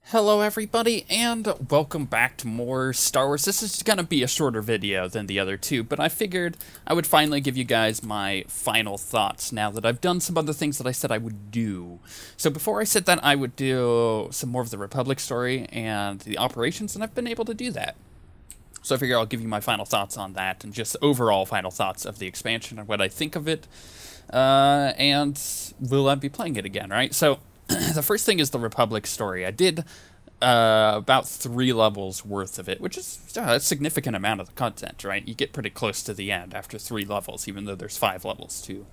Hello everybody, and welcome back to more Star Wars. This is going to be a shorter video than the other two, but I figured I would finally give you guys my final thoughts now that I've done some other things that I said I would do. So before I said that I would do some more of the Republic story and the operations, and I've been able to do that. So I figure I'll give you my final thoughts on that, and just overall final thoughts of the expansion and what I think of it, and will I be playing it again, right? So the first thing is the Republic story. I did about 3 levels worth of it, which is a significant amount of the content, right? You get pretty close to the end after 3 levels, even though there's 5 levels to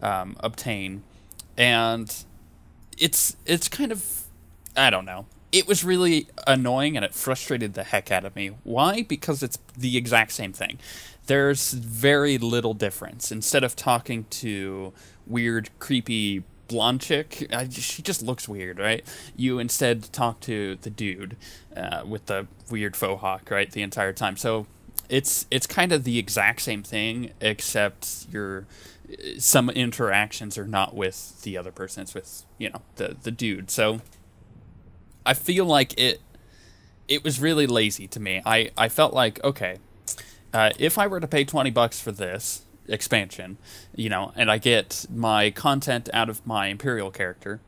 obtain. And it's kind of, I don't know. It was really annoying, and it frustrated the heck out of me. Why? Because it's the exact same thing. There's very little difference. Instead of talking to weird, creepy blonde chick, she just looks weird, right? You instead talk to the dude with the weird faux hawk, right, the entire time. So it's kind of the exact same thing, except some interactions are not with the other person. It's with, you know, the dude. So I feel like it was really lazy to me. I felt like, okay, if I were to pay $20 for this expansion, you know, and I get my content out of my Imperial character,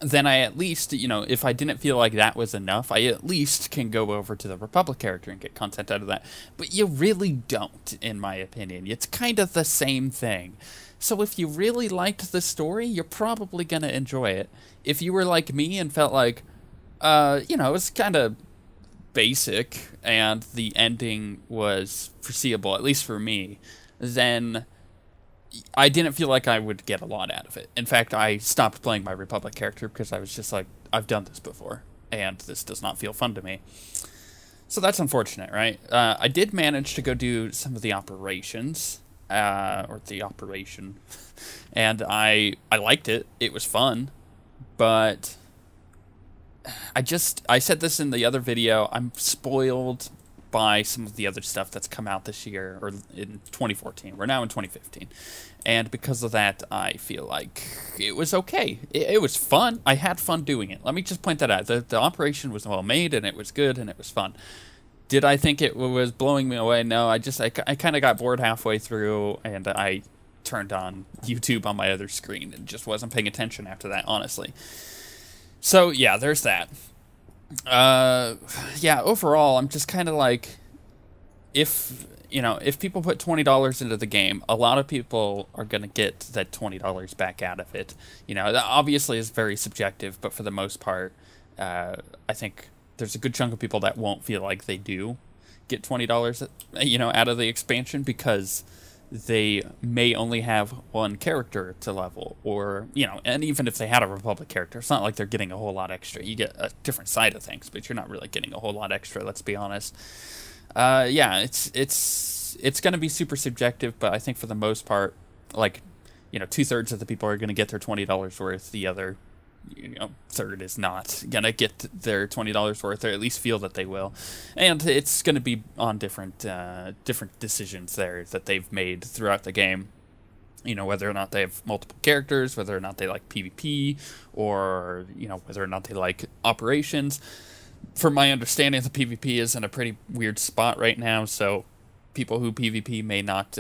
then I at least, you know, if I didn't feel like that was enough, I at least can go over to the Republic character and get content out of that. But you really don't, in my opinion. It's kind of the same thing. So if you really liked the story, you're probably going to enjoy it. If you were like me and felt like, you know, it's kind of basic and the ending was foreseeable, at least for me, then I didn't feel like I would get a lot out of it. In fact, I stopped playing my Republic character because I was just like, I've done this before, and this does not feel fun to me. So that's unfortunate, right? I did manage to go do some of the operations, or the operation, and I liked it. It was fun, but I said this in the other video, I'm spoiled by some of the other stuff that's come out this year, or in 2014. We're now in 2015. And because of that, I feel like it was okay. It was fun. I had fun doing it. Let me just point that out. The operation was well made, and it was good, and it was fun. Did I think it was blowing me away? No, I kind of got bored halfway through, and I turned on YouTube on my other screen and just wasn't paying attention after that, honestly. So, yeah, there's that. Yeah, overall, I'm just kind of like, if people put $20 into the game, a lot of people are going to get that $20 back out of it. You know, that obviously is very subjective, but for the most part, I think there's a good chunk of people that won't feel like they do get $20, you know, out of the expansion, because they may only have one character to level, or, you know, and even if they had a Republic character, it's not like they're getting a whole lot extra. You get a different side of things, but you're not really getting a whole lot extra, let's be honest. Yeah, it's going to be super subjective, but I think for the most part, like, you know, 2/3 of the people are going to get their $20 worth. The other, you know, third is not going to get their $20 worth, or at least feel that they will. And it's going to be on different decisions there that they've made throughout the game. You know, whether or not they have multiple characters, whether or not they like PvP, or, you know, whether or not they like operations. From my understanding, the PvP is in a pretty weird spot right now, so people who PvP may not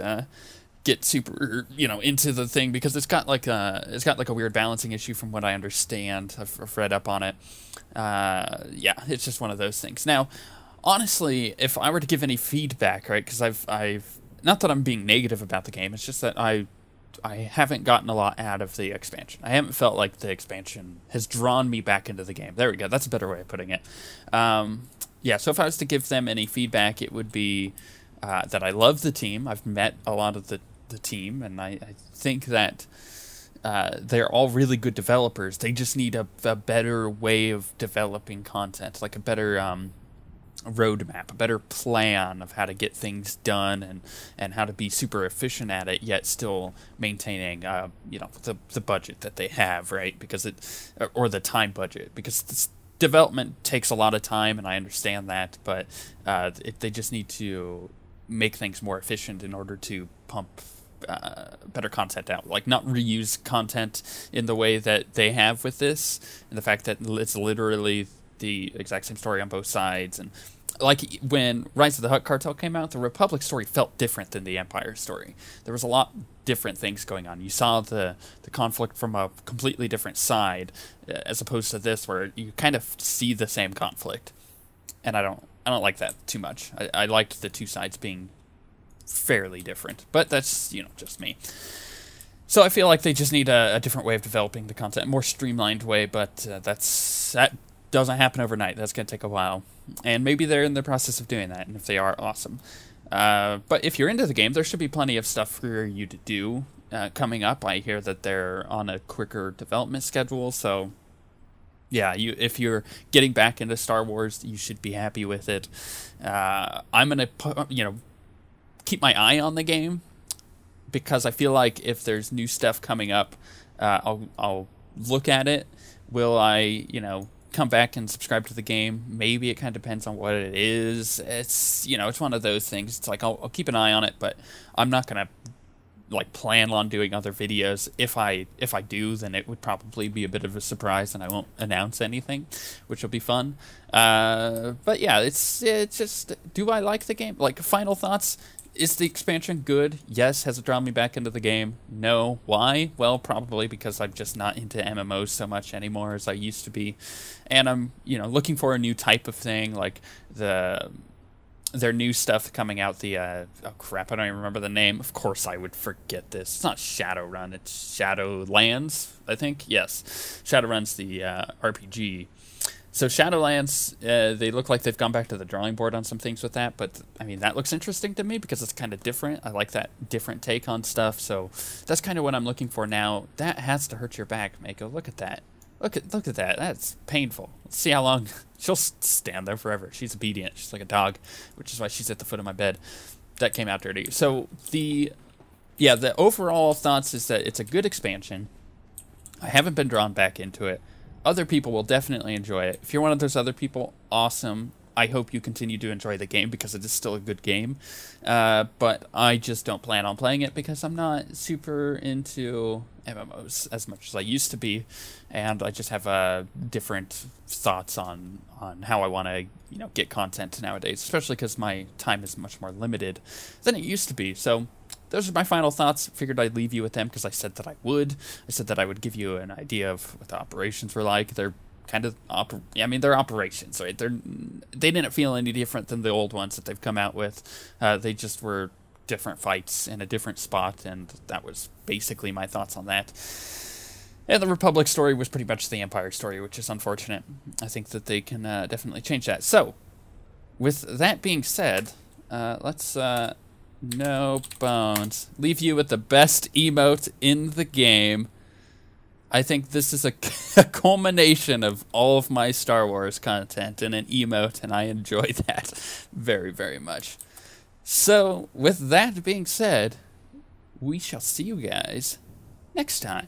get super, you know, into the thing, because it's got like a weird balancing issue from what I understand. I've read up on it. Yeah, it's just one of those things. Now, honestly, if I were to give any feedback, right, because I've not that I'm being negative about the game, it's just that I haven't gotten a lot out of the expansion. I haven't felt like the expansion has drawn me back into the game. There we go. That's a better way of putting it. Yeah, so if I was to give them any feedback, it would be that I love the team. I've met a lot of the team, and I think that they're all really good developers. They just need a better way of developing content, like a better roadmap, a better plan of how to get things done, and how to be super efficient at it, yet still maintaining, you know, the budget that they have, right? Because or the time budget, because this development takes a lot of time, and I understand that, but they just need to make things more efficient in order to pump better content out, like not reuse content in the way that they have with this, and the fact that it's literally the exact same story on both sides. And like when Rise of the Hutt Cartel came out, the Republic story felt different than the Empire story. There was a lot different things going on. You saw the conflict from a completely different side, as opposed to this, where you kind of see the same conflict. And I don't like that too much. I liked the two sides being fairly different, but that's, just me. So I feel like they just need a different way of developing the content, a more streamlined way, but that doesn't happen overnight. That's going to take a while. And maybe they're in the process of doing that, and if they are, awesome. But if you're into the game, there should be plenty of stuff for you to do coming up. I hear that they're on a quicker development schedule, so yeah, if you're getting back into Star Wars, you should be happy with it. I'm going to, keep my eye on the game, because I feel like if there's new stuff coming up, I'll look at it. Will I, come back and subscribe to the game? Maybe. It kind of depends on what it is. It's, it's one of those things. It's like I'll keep an eye on it, but I'm not gonna plan on doing other videos. If I do, then it would probably be a bit of a surprise, and I won't announce anything, which will be fun. But yeah, it's just, do I like the game? Final thoughts. Is the expansion good? Yes. Has it drawn me back into the game? No. Why? Well, probably because I'm just not into MMOs so much anymore as I used to be. And I'm, looking for a new type of thing, like their new stuff coming out, oh crap, I don't even remember the name. Of course I would forget this. It's not Shadowrun, it's Shadowlands, I think. Yes. Shadowrun's the RPG. So Shadowlands, they look like they've gone back to the drawing board on some things with that, but I mean, that looks interesting to me because it's kind of different. I like that different take on stuff, so that's kind of what I'm looking for now. That has to hurt your back, Mako. Look at that. Look at that. That's painful. Let's see how long. She'll stand there forever. She's obedient. She's like a dog, which is why she's at the foot of my bed. That came out dirty. So the overall thoughts is that it's a good expansion. I haven't been drawn back into it. Other people will definitely enjoy it. If you're one of those other people, awesome. I hope you continue to enjoy the game because it is still a good game. But I just don't plan on playing it because I'm not super into MMOs as much as I used to be. And I just have different thoughts on how I want to get content nowadays, especially because my time is much more limited than it used to be. So those are my final thoughts. Figured I'd leave you with them because I said that I would. I said that I would give you an idea of what the operations were like. They're kind of, they're operations, right? They didn't feel any different than the old ones that they've come out with. They just were different fights in a different spot, and that was basically my thoughts on that. And the Republic story was pretty much the Empire story, which is unfortunate. I think that they can definitely change that. So, with that being said, let's... no bones. Leave you with the best emote in the game. I think this is a culmination of all of my Star Wars content in an emote, and I enjoy that very, very much. So, with that being said, we shall see you guys next time.